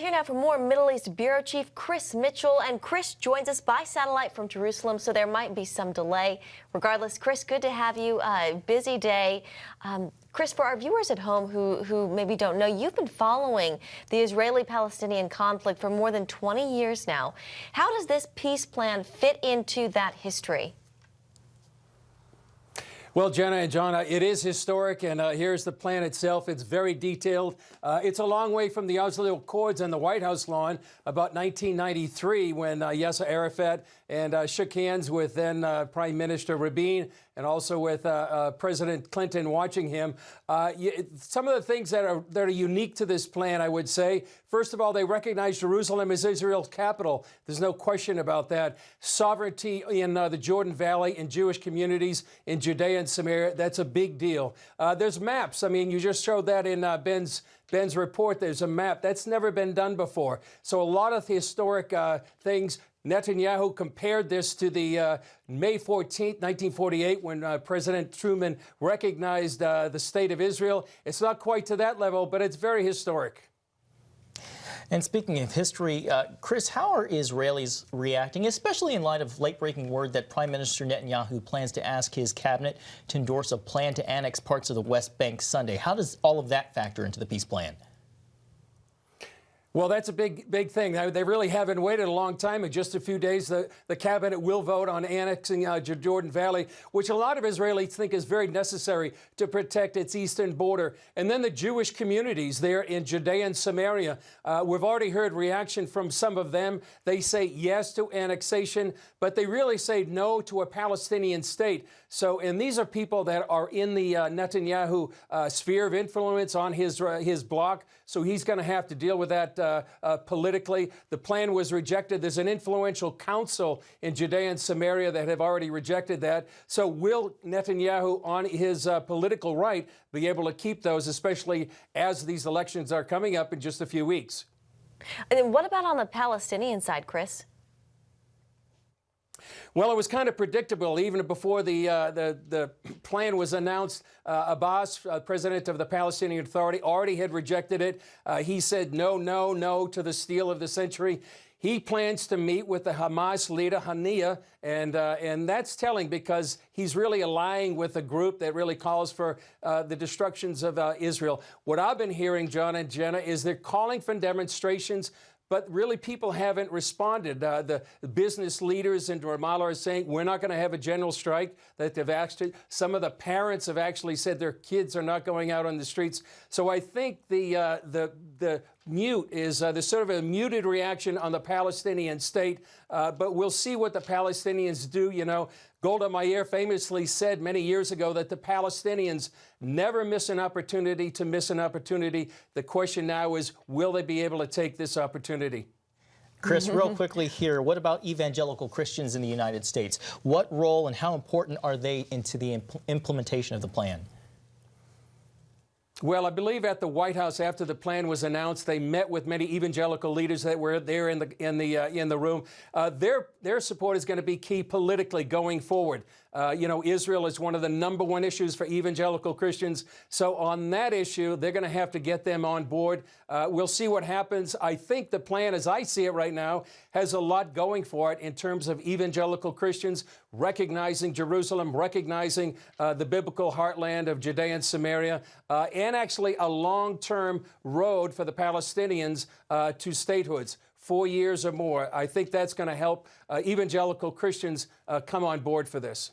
Here now for more Middle East Bureau Chief Chris Mitchell. And Chris joins us by satellite from Jerusalem, so there might be some delay. Regardless, Chris, good to have you. Busy day. Chris, for our viewers at home who maybe don't know, you've been following the Israeli-Palestinian conflict for more than 20 years now. How does this peace plan fit into that history? Well, Jenna and John, it is historic, and here's the plan itself. It's very detailed. It's a long way from the Oslo Accords and the White House lawn about 1993 when Yasser Arafat and shook hands with then Prime Minister Rabin and also with President Clinton watching him. Some of the things that are unique to this plan, I would say, first of all, they recognize Jerusalem as Israel's capital. There's no question about that. Sovereignty in the Jordan Valley and Jewish communities in Judea and Samaria, that's a big deal. There's maps. I mean, you just showed that in Ben's report. There's a map. That's never been done before. So a lot of historic things. Netanyahu compared this to the May 14th, 1948, when President Truman recognized the state of Israel. It's not quite to that level, but it's very historic. And speaking of history, Chris, how are Israelis reacting, especially in light of late-breaking word that Prime Minister Netanyahu plans to ask his cabinet to endorse a plan to annex parts of the West Bank Sunday? How does all of that factor into the peace plan? Well, that's a big thing. They really haven't waited a long time. In just a few days, the cabinet will vote on annexing Jordan Valley, which a lot of Israelis think is very necessary to protect its eastern border. And then the Jewish communities there in Judea and Samaria. We've already heard reaction from some of them. They say yes to annexation, but they really say no to a Palestinian state. So, and these are people that are in the Netanyahu sphere of influence on his bloc. So he's going to have to deal with that politically. The plan was rejected. There's an influential council in Judea and Samaria that have already rejected that. So will Netanyahu, on his political right, be able to keep those, especially as these elections are coming up in just a few weeks? And then what about on the Palestinian side, Chris? Well, it was kind of predictable even before the plan was announced. Abbas, president of the Palestinian Authority, already had rejected it. He said no, no, no to the steal of the century. He plans to meet with the Hamas leader, Haniyeh, and that's telling because he's really allying with a group that really calls for the destructions of Israel. What I've been hearing, John and Jenna, is they're calling for demonstrations, but really people haven't responded. The business leaders in Ramallah are saying we're not going to have a general strike. That they've actually, some of the parents have actually said their kids are not going out on the streets. So I think the mute is there's sort of a muted reaction on the Palestinian state, but we'll see what the Palestinians do. You know, Golda Meir famously said many years ago that the Palestinians never miss an opportunity to miss an opportunity. The question now is, will they be able to take this opportunity? Chris, real quickly here, what about evangelical Christians in the United States? What role and how important are they into the implementation of the plan? Well, I believe at the White House, after the plan was announced, they met with many evangelical leaders that were there in the room. Their support is going to be key politically going forward. You know, Israel is one of the #1 issues for evangelical Christians. So on that issue, they're going to have to get them on board. We'll see what happens. I think the plan, as I see it right now, has a lot going for it in terms of evangelical Christians recognizing Jerusalem, recognizing the biblical heartland of Judea and Samaria, and actually a long-term road for the Palestinians to statehoods. 4 years or more. I think that's going to help evangelical Christians come on board for this.